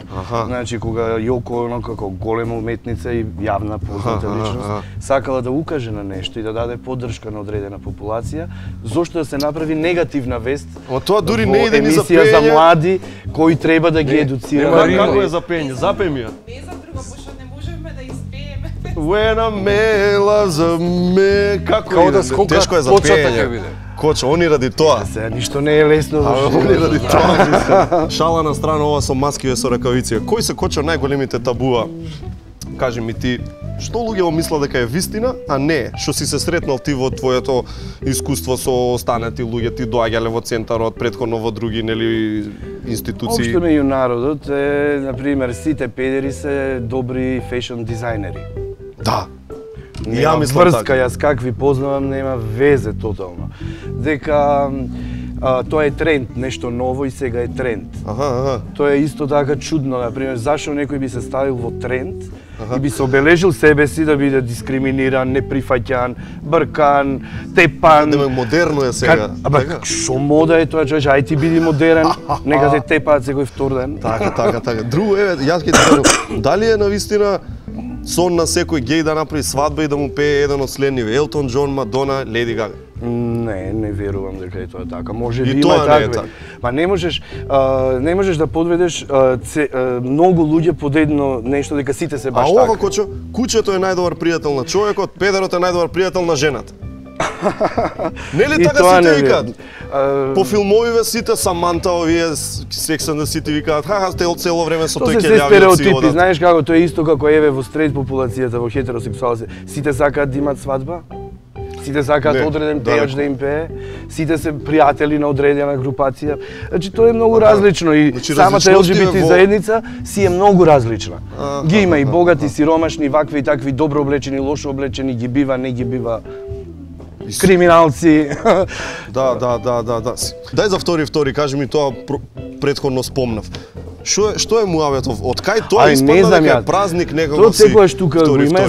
значи кога Јоко Оно како голема уметница и јавна позната личност сакала да укаже на нешто и да даде поддршка на одредена популација, зошто да се направи негативна вест? Тоа дури не иде ни за емисија за млади кои треба да ги едуцира. Како е за пење? Запеј ми ја. Не за друго, пошто не можеме да испееме. When a man loves a man. Како иде? Тешко е за пење. Кочо, они ради тоа. Сега ништо не е лесно. Они ради тоа. Шала на страна, ова со маски и со ракавици. Кои се, Кочо, најголемите табуа? Кажи ми ти, што луѓето мисла дека е вистина, а не? Што си се сретнал ти во твоето искуство со останати луѓе, ти доаѓале во центарот, претходно во други, нели, институции? Општо меѓу народот е, например, сите педери се добри фешн дизајнери. Да. Нема врска, јас какви познавам, нема везе тотално. Дека тоа е тренд, нешто ново и сега е тренд. Тоа е исто така чудно, например, зашо некој би се ставил во тренд и би се обележил себе си да биде дискриминиран, неприфаќан, бркан, тепан. Модерно е сега. Абе, шо мода е тоа, човече, ај ти биди модерен, нека те тепаат секој втор ден. Така. Друго, јас ќе ти кажам, дали е навистина сон на секој геј да направи свадба и да му пее еден од следниве, Елтон Џон, Мадона, Леди Гага? Не верувам дека е тоа така. Може би има такви. Ма не можеш да подведеш многу луѓе под едно нешто дека сите се баш така. А ова, Кочо, кучето е најдобар пријател на човекот, педерот е најдобар пријател на жената. Нели така сите викаат? По филмовиве сите Саманта, овие Sex and the City викаат, цело време со тој ќе се стереотипи, знаеш како, тоа е исто како еве во стрейт популацијата, во хетеросексуалци. Сите сакаат да имаат свадба? Сите сакаат одреден пејач да им пее, сите се пријатели на одредена групација. Значи тоа е многу различно и самата ЛГБТ заедница си е многу различна. Ги има и богати, сиромашни, вакви и такви, добро облечени, лошо облечени, ги бива, не ги бива. Криминалци. Да. Дај за втори, кажи ми тоа претходно спомнав. Што е муаветов? Од кај тоа испадна дека е празник некако си? Тоа секојаш тука го има,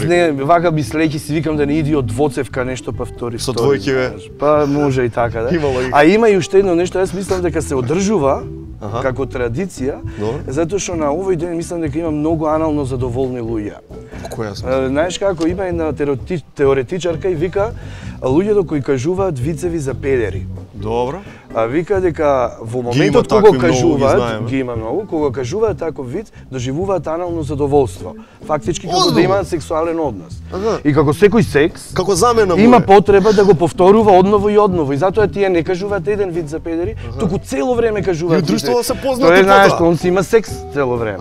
вака би слеќи си викам да не иди од двоцевка нешто па втори. Со двојки ве? Па може и така, да. А има и уште едно нешто, јас мислам дека се одржува како традиција, затоа што на овој ден мислам дека има многу анално задоволни луѓе. Која смисла? Знаеш како, има една теоретичарка и вика луѓето кои кажуваат вицеви за педери. Добро. А вика дека во моментот кога кажуваат, ги има многу, кога кажуваат таков виц, доживуваат анално задоволство. Фактички како да имаат сексуален однос. И како секој секс, како замена има потреба да го повторува одново и одново. И затоа тие не кажуваат еден виц за педери, туку цело време кажуваат. И друштво се познати тоа. Тоа знаеш, он си има секс цело време.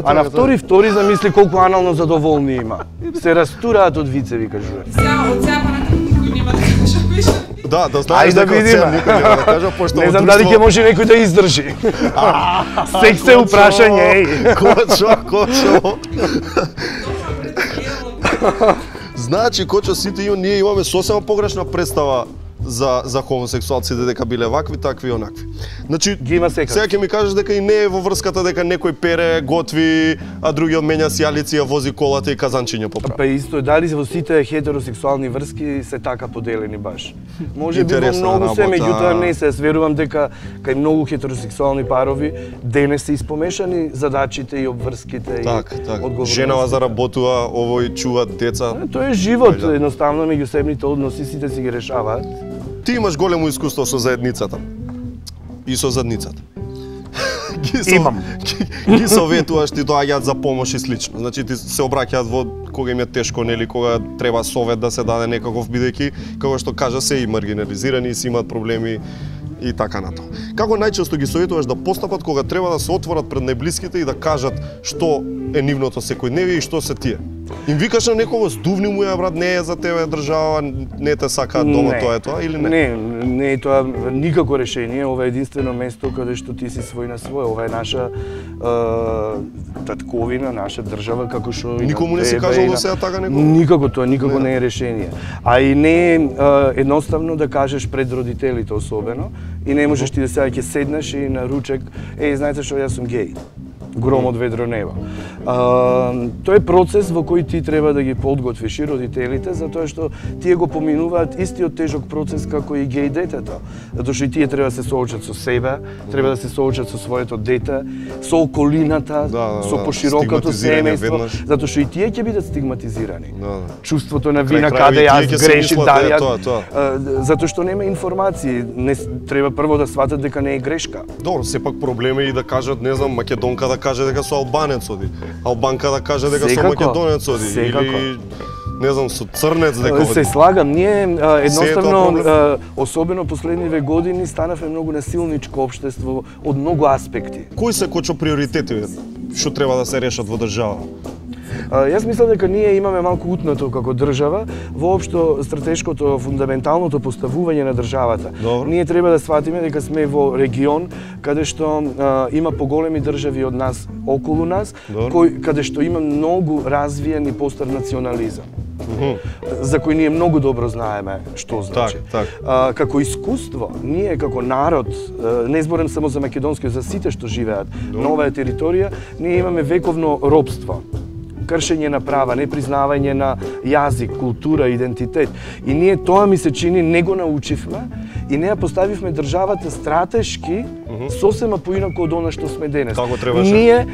А на втори замисли колку анално задоволни има. Се растураат од вицеви кажуваат. Од сега понатаму никој нема да каже више. Да, да знаеш дека од себе никој не да кажа, пошто не знам дали ќе може некој да издржи. Секс е упрашање, Кочо. Значи, Кочо, сите ние имаме сосема погрешна представа за хомосексуалците, дека биле вакви, такви и онакви. Значи, сега ќе ми кажеш дека и не е во врската дека некој пере, готви, а другиот менја сијалици, ја вози колата и казанчиња поправа. Па исто, дали во сите хетеросексуални врски се така поделени баш? Може би во многу се, меѓутоа не се. Јас верувам дека кај многу хетеросексуални парови денес се испомешани задачите и обврските и одговорностите. Женава заработува, овој чува деца. Тоа е живот, едноставно меѓусебните односи сите си ги решаваат. Ти имаш големо искуство со заедницата и со задницата. Имам. Ги советуваш, ти доаѓаат за помош и слично. Значи ти се обраќаат во кога им е тешко, нели, кога треба совет да се даде некаков, бидејќи како што кажа се и маргинализирани, си имаат проблеми и така натаму. Како најчесто ги советуваш да постапат кога треба да се отворат пред најблиските и да кажат што е нивното секојдневие и што се тие? Им викаш на некого, здувни му ја, брат, не е за тебе држава, не те сакаат дома, тоа е тоа или не? Не е тоа никако решение, ова е единствено место каде што ти си свој на свој, ова е наша татковина, наша држава, како што никому не се кажало до сега така некого? Никако тоа, никако не е решение. А и не е едноставно да кажеш пред родителите особено, и не можеш ти да сега ќе седнеш и на ручек, знаете што, јас сум геј. Гром од ведро небо. Тоа е процес во кој ти треба да ги подготвиш и родителите, затоа што тие го поминуваат истиот тежок процес како и геј детето. Затоа што и тие треба да се соочат со себе, треба да се соочат со своето дете, со околината, со поширокото семејство, затоа што и тие ќе бидат стигматизирани. Чувството на вина, каде јас грешив, дали затоа што нема информации, треба прво да сватат дека не е грешка. Добро, сепак проблем е и да кажат, не знам, македонка да каже дека со албанец оди, албанка да каже дека со македонец оди, или не знам, со црнец дека оди. Се слагам, ние едноставно, особено последниве години, станавме многу насилничко општество од многу аспекти. Кои се, Кочо, приоритети што треба да се решат во држава? Јас мислам дека ние имаме малку утнато како држава, воопшто стратешкото, фундаменталното поставување на државата. Ние треба да сватиме дека сме во регион каде што има поголеми држави од нас, околу нас, каде што има многу развиен и постар национализам. За кој ние многу добро знаеме што значи. Како искуство, ние како народ, не зборам само за македонски, за сите што живеат на оваа територија, ние имаме вековно робство. Кршење на права, непризнавање на јазик, култура, идентитет. И ние тоа ми се чини не го научивме и не ја поставивме државата стратешки сосема поинако од она што сме денес. Ние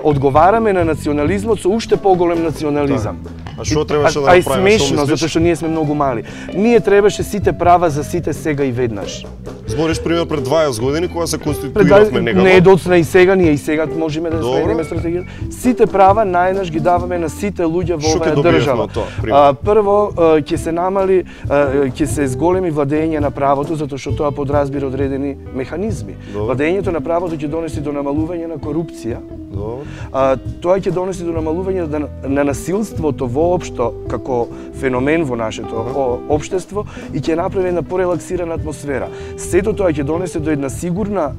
одговараме на национализмот со уште поголем национализам. А што требаше да направиме? А и смешно, затоа што ние сме многу мали. Ние требаше сите права за сите сега и веднаш. Збориш пример пред 20 години кога се конституиравме некако. Не е доцна и сега, ние и сега можеме да следиме стратегија. Сите права најнаш ги даваме на сите луѓе во оваа држава. Прво ќе се намали, ќе се зголеми владење на правото, затоа што тоа подразбира одредени механизми. Владењето на правото ќе донеси до намалување на корупција. Тоа ќе донеси до намалување на насилството воопшто како феномен во нашето општество и ќе направи една порелаксирана атмосфера. Сето тоа ќе донесе до една сигурна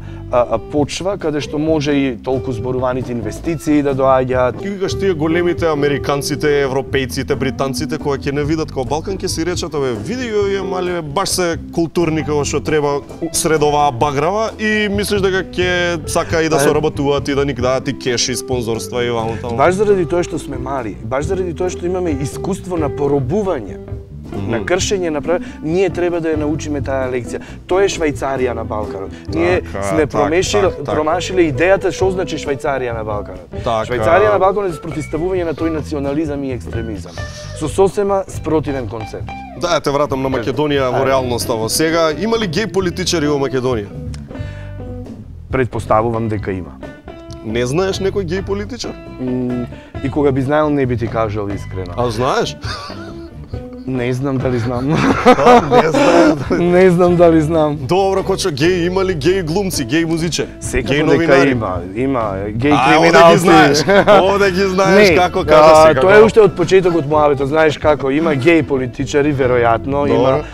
почва каде што може и толку зборуваните инвестиции да доаѓаат. Ки викаш тие големите американците, европејците, британците кога ќе не видат како Балкан ќе си речат види ја мали баш се културни како што треба сред оваа баграва и мислиш дека ќе сака и да соработуваат и да ни дадат и кеш и спонзорства и ваму таму. Баш заради тоа што сме мали, баш заради тоа што имаме искуство на поробување, на кршење на права, ние треба да ја научиме таа лекција. Тоа е Швајцарија на Балканот. Ние сме промашиле идејата што значи Швајцарија на Балканот. Швајцарија на Балканот е спротивставување на тој национализам и екстремизам. Со сосема спротивен концепт. Да, те вратам на Македонија во реалноста во сега. Има ли геј политичари во Македонија? Предпоставувам дека има. Не знаеш некој геј политичар? И кога би знаел, не би ти кажал искрено. А знаеш? Не знам дали знам. Не знам. Не знам дали знам. Добро, Кочо, геј, има ли геј глумци, геј музичари? Секако дека има геј криминалци. Овде ги знаеш како кажа сега. Тоа е уште од почетокот муабетот, знаеш како, има геј политичари, веројатно, има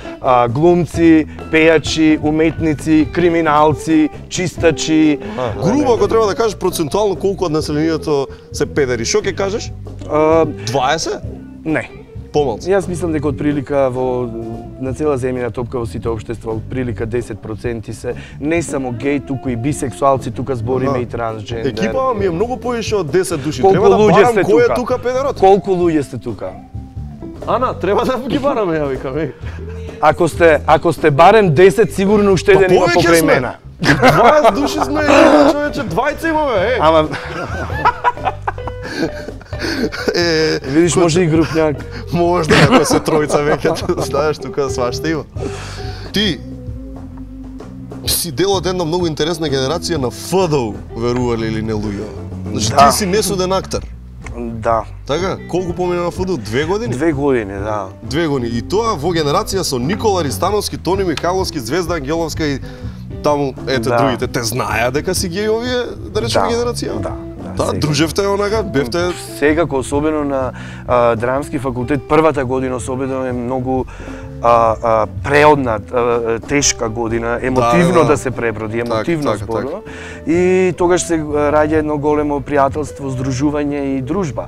глумци, пејачи, уметници, криминалци, чистачи. Грубо, ако треба да кажеш процентуално колку од населението се педери, што ќе кажеш? 20? Не. Помалку. Јас мислам дека отприлика на цела земјина топка во сите општества, отприлика 10% се не само геј, туку и бисексуалци, тука збориме и трансджендер. Екипава ми е многу поише од 10 души. Колку Треба да луѓе барам сте кој тука? е тука педерот. Колку луѓе сте тука? Ана, треба да ги бараме, ја викам. Ако сте барем 10, сигурно уште еден има покрај мене. 20 души сме, човече, 20 имаме, Ама видиш, може и групњак. Може да, ако се тројца веќе, знаеш, тука свашта има. Ти си дел од една многу интересна генерација на ФДУ, верували или не луѓе. Значи ти си несуден актер. Да. Така, колку помина на ФДУ? 2 години? 2 години, да. 2 години. И тоа во генерација со Никола Ристановски, Тони Михайловски, Звезда Ангеловска и таму, ете, другите. Те знаеа дека си геј овие, да речеме, генерација? Да, дружевте онака, бевте... Секако, особено на драмски факултет, првата година особено е многу преодна, тешка година, емотивно да се преброди, емотивно зборно. И тогаш се раѓа едно големо пријателство, здружување и дружба.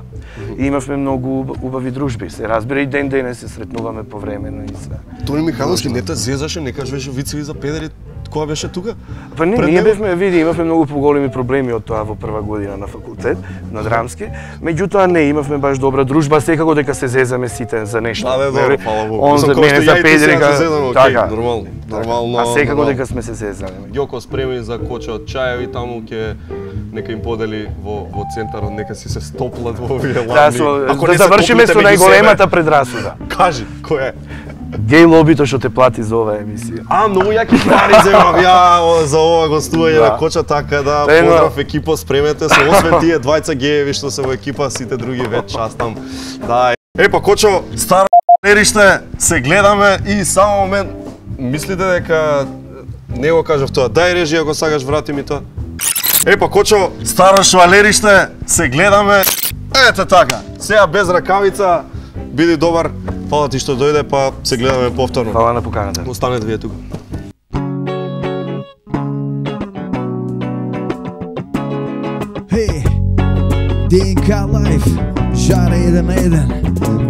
И имавме многу убави дружби, се разбира, и ден денес се сретнуваме повремено и се. Тони Михайловски не те зезаше, не кажеше вицеви за педери, кога беше тука? Па не, ние бевме, види, имавме многу поголеми проблеми од тоа во прва година на факултет, на драмски. Меѓутоа не, имавме баш добра дружба, секако дека се зезаме сите за нешто. Добро, фала Богу. Он за мене за педерика, така. Нормално. А секако дека сме се зезали. Јоко спреми за коча од чаеви, таму ќе нека им подели во центарот, нека си се стоплат во овие ладни. Да завршиме со најголемата предрасуда. Кажи, кој е? Геј лобито што те плати за оваа емисија. Многу јаки пари земав ја за ова гостување на Коча, така да поздрав екипа, спремете се, освен тие двајца гееви што се во екипа, сите други веќе частам. Да. Епа Кочо, старо лериште, се гледаме и само момент, мислите дека не го кажав тоа, дај режи ако сакаш врати ми тоа. Епа Кочо, старо швалериште, се гледаме. Ете така, сега без ракавица, биди добар. Фала ти што дојде, па се гледаме повторно. Фала на поканата. Останете вие тука. Хеј, ДНК Лайф, жара 1 на 1.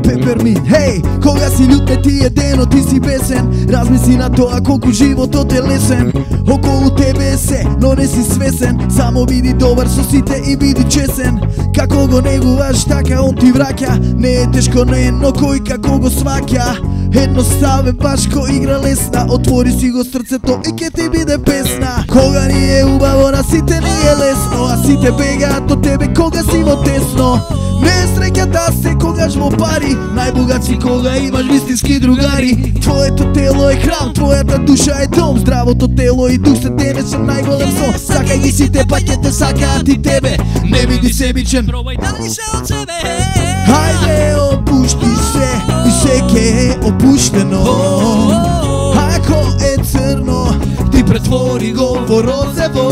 Пепермин, хеј, кога си љут не ти е дено, ти си бесен. Размисли на тоа колку животот е лесен. Околу тебе е се, но не си свесен. Само биди добар со сите и биди чесен. Како го негуваш, така он ти враќа. Не е тешко, не е, но кој како го сваќа. Едноставен баш ко игра лесна. Отвори си го срцето и ке ти биде песна. Кога ни е убаво, на сите ни е лесно. А сите бегаат од тебе кога си во тесно. Не е среќата секогаш во пари. Најбогат си кога имаш вистински другари. Твоето тело е храм, твојата душа е дом. Здравото тело и дух се тебе со најголем сон. Сакај ги сите, па ќе те сакаат и тебе. Не биди себичен, пробај да се од себе. Хајде, опушти се и се ке е опуштено. Ако е црно, ти претвори го во розево.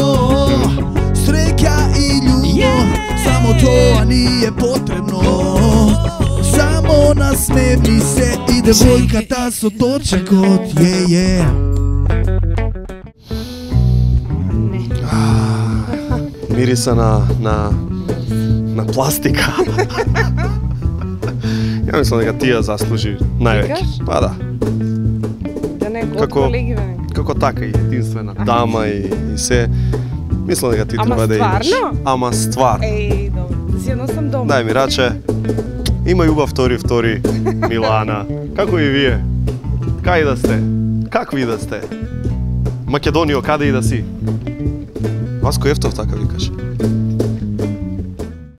Среќа и љубов, само тоа ни е потребно. Само насмевни се и девојката со точакот, Мириса на пластика. Ја мислам дека тие заслужи највеќе. Па да. Да не год колеги бе. Како така и единствена дама и се. Мислам дека ти треба да идеш. Ама стварно? Еј, добро. Да си носам дома. Дај ми раче. Има љубов втори, Милана. Како и вие? Кај да сте? Какви да сте? Македонио, каде и да си? Васко Ефтов така викаше.